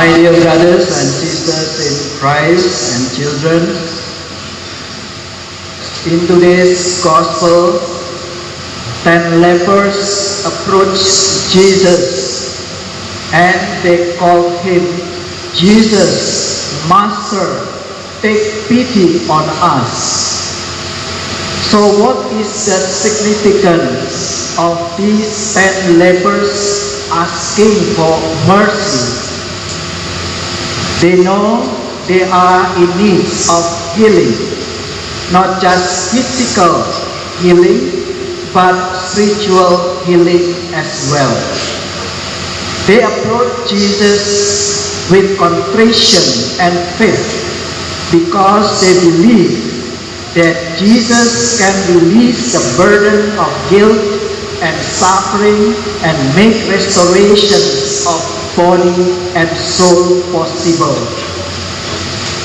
My dear brothers and sisters in Christ and children, in today's Gospel, 10 lepers approached Jesus and they called him, "Jesus, Master, take pity on us." So what is the significance of these 10 lepers asking for mercy? They know they are in need of healing, not just physical healing, but spiritual healing as well. They approach Jesus with contrition and faith because they believe that Jesus can release the burden of guilt and suffering and make restoration of body and soul possible.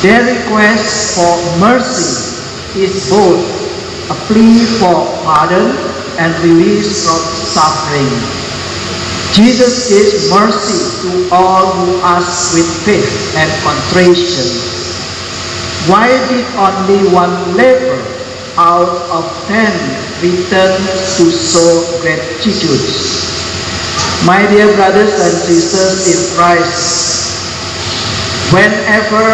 Their request for mercy is both a plea for pardon and release from suffering. Jesus gives mercy to all who ask with faith and contrition. Why did only one leper out of 10 return to show gratitude? My dear brothers and sisters in Christ, whenever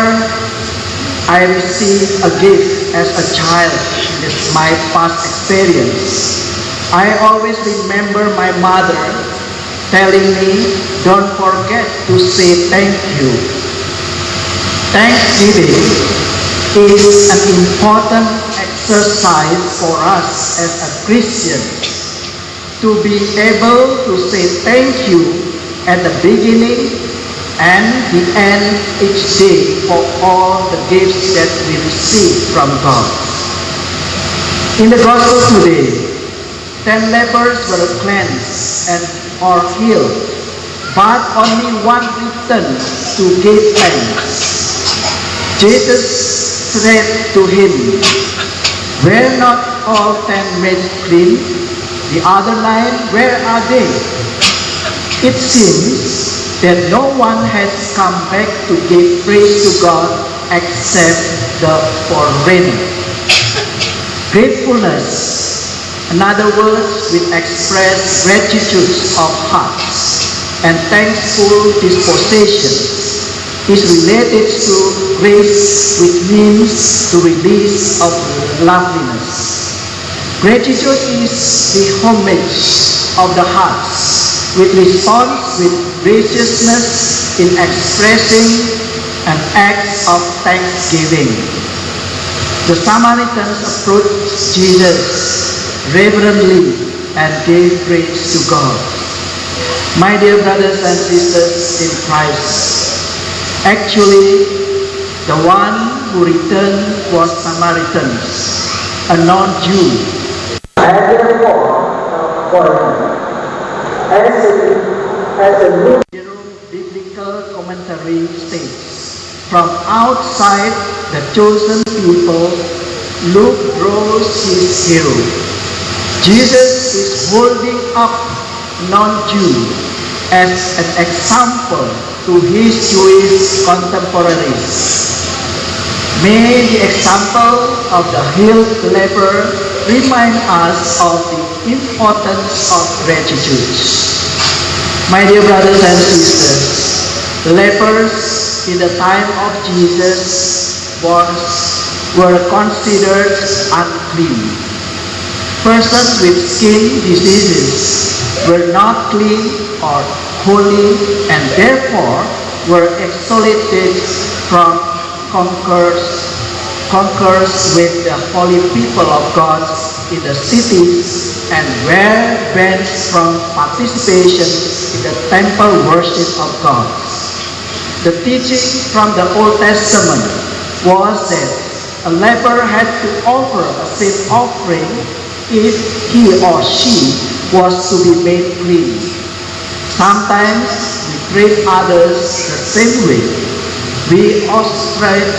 I receive a gift as a child, it's my past experience, I always remember my mother telling me, "Don't forget to say thank you." Thanksgiving is an important exercise for us as a Christian, to be able to say thank you at the beginning and the end each day for all the gifts that we receive from God. In the Gospel today, 10 lepers were cleansed and or healed, but only one returned to give thanks. Jesus said to him, "Were not all 10 made clean? The other 9, where are they?" It seems that no one has come back to give praise to God except the foreigner. Gratefulness, in other words, we express gratitude of heart and thankful disposition, is related to grace, which means the release of loveliness. Gratitude is the homage of the heart, which responds with graciousness in expressing an act of thanksgiving. The Samaritans approached Jesus reverently and gave praise to God. My dear brothers and sisters in Christ, actually, the one who returned was Samaritans, a non-Jew. And therefore, as the New Biblical Commentary states, from outside the chosen people, Luke draws his hero. Jesus is holding up non-Jew as an example to his Jewish contemporaries. May the example of the healed leper remind us of the importance of gratitude. My dear brothers and sisters, lepers in the time of Jesus were considered unclean. Persons with skin diseases were not clean or holy, and therefore were isolated from conquers with the holy people of God in the cities, and were banned from participation in the temple worship of God. The teaching from the Old Testament was that a leper had to offer a sin offering if he or she was to be made clean. Sometimes we treat others the same way. We ostracize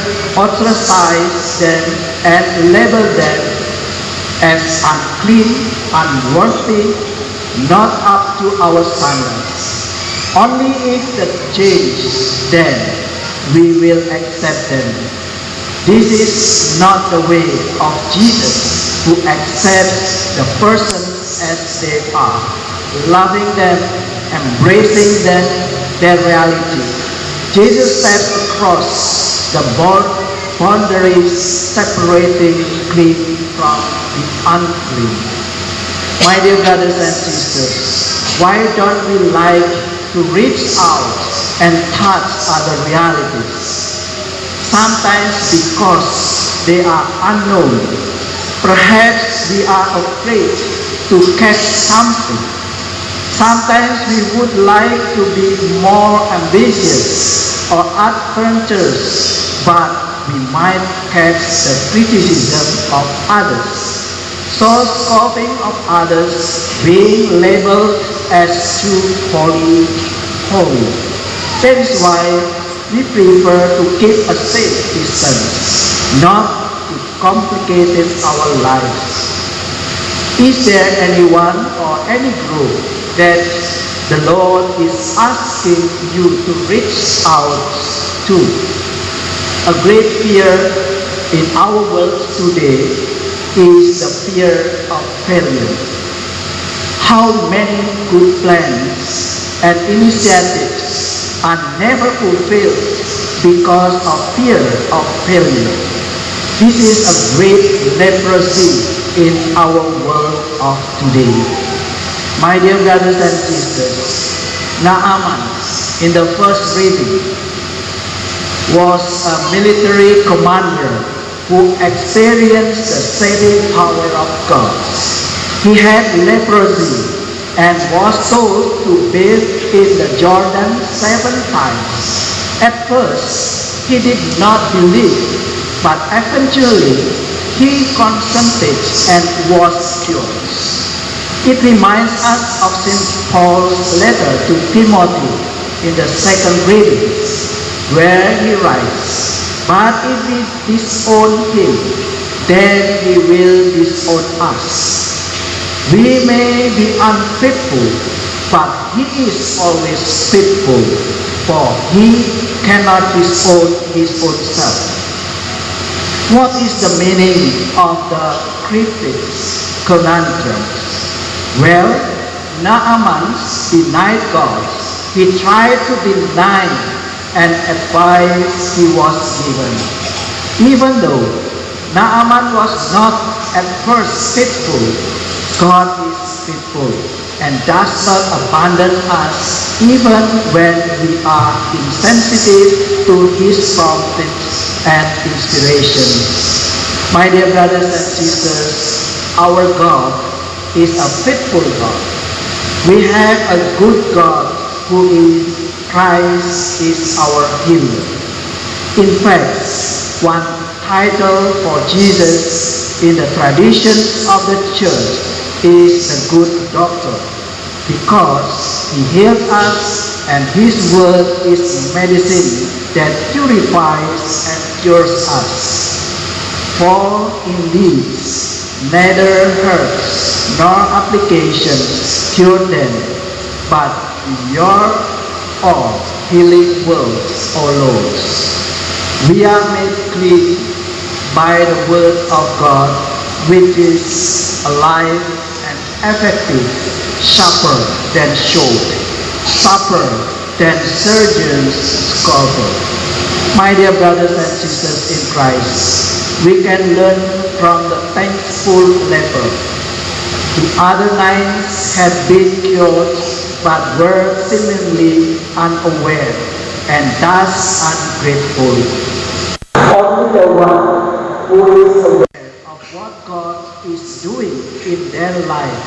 them and label them as unclean, unworthy, not up to our standards. Only if the change, then we will accept them. This is not the way of Jesus, who accepts the persons as they are, loving them, embracing them, their reality. Jesus steps across the boundaries separating clean from the unclean. My dear brothers and sisters, why don't we like to reach out and touch other realities? Sometimes because they are unknown. Perhaps we are afraid to catch something. Sometimes we would like to be more ambitious or adventurous, but we might catch the criticism of others. So scoffing of others, being labeled as too holy. That is why we prefer to keep a safe distance, not to complicate our lives. Is there anyone or any group that the Lord is asking you to reach out to? A great fear in our world today is the fear of failure. How many good plans and initiatives are never fulfilled because of fear of failure. This is a great leprosy in our world of today. My dear brothers and sisters, Naaman in the first reading was a military commander who experienced the saving power of God. He had leprosy and was told to bathe in the Jordan 7 times. At first, he did not believe, but eventually he consented and was cured. It reminds us of St. Paul's letter to Timothy in the second reading, where he writes, "But if we disown him, then he will disown us. We may be unfaithful, but he is always faithful, for he cannot disown his own self." What is the meaning of the cryptic conundrum? Well, Naaman denied God. He tried to deny an advice he was given. Even though Naaman was not at first faithful, God is faithful and does not abandon us even when we are insensitive to His promptings and inspirations. My dear brothers and sisters, our God is a faithful God. We have a good God who is Christ is our healer. In fact, one title for Jesus in the traditions of the church is the good doctor, because he heals us and his word is medicine that purifies and cures us. For indeed, neither herbs nor applications cure them, but your all healing words, O Lord. We are made clean by the word of God, which is alive and effective, sharper than sword, sharper than surgeon's scalpel. My dear brothers and sisters in Christ, we can learn from the thankful leper. The other 9 had been cured, but were seemingly unaware and thus ungrateful. Only the one who is aware of what God is doing in their life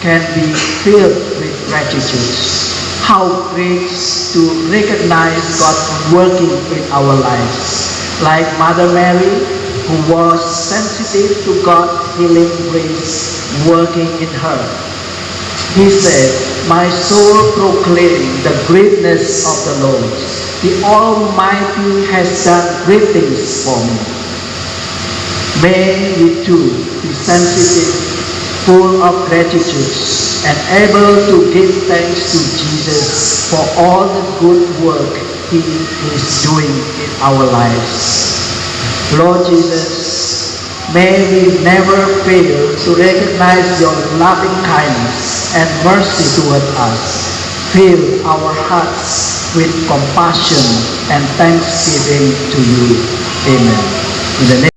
can be filled with gratitude. How great to recognize God working in our lives. Like Mother Mary, who was sensitive to God's healing grace working in her. He said, "My soul proclaims the greatness of the Lord. The Almighty has done great things for me." May we too be sensitive full of gratitude and able to give thanks to Jesus for all the good work He is doing in our lives. Lord Jesus, may we never fail to recognize your loving kindness and mercy toward us. Fill our hearts with compassion and thanksgiving to you. Amen. In the name